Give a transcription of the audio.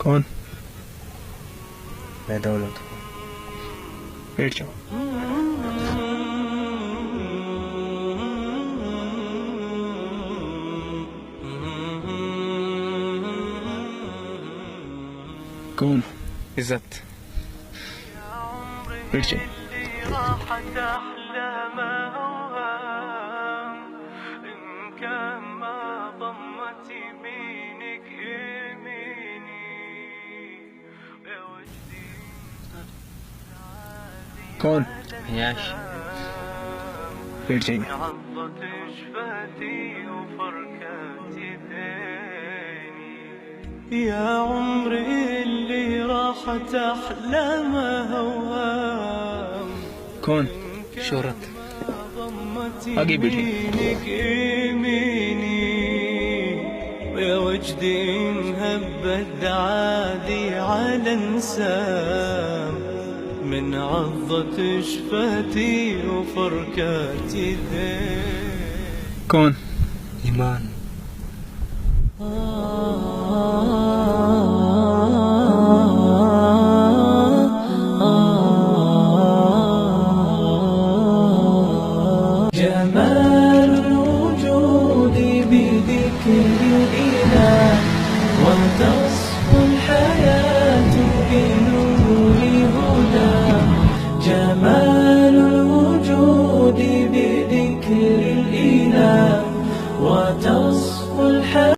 कौन? मैं दौलत हूँ। बैठ जाओ। कौन? इज्जत। बैठ जाओ। कौन? ياش बैठ जाइए। يا عمري اللي راحت أحلامه هوام. कौन? شهرت. आगे बैठिए। ويا وجدي انهبت عادي على انسام من عضة شفتي وفركاتي ذيل. कौन? إيمان. جمال الوجود بذكر الإله وتصف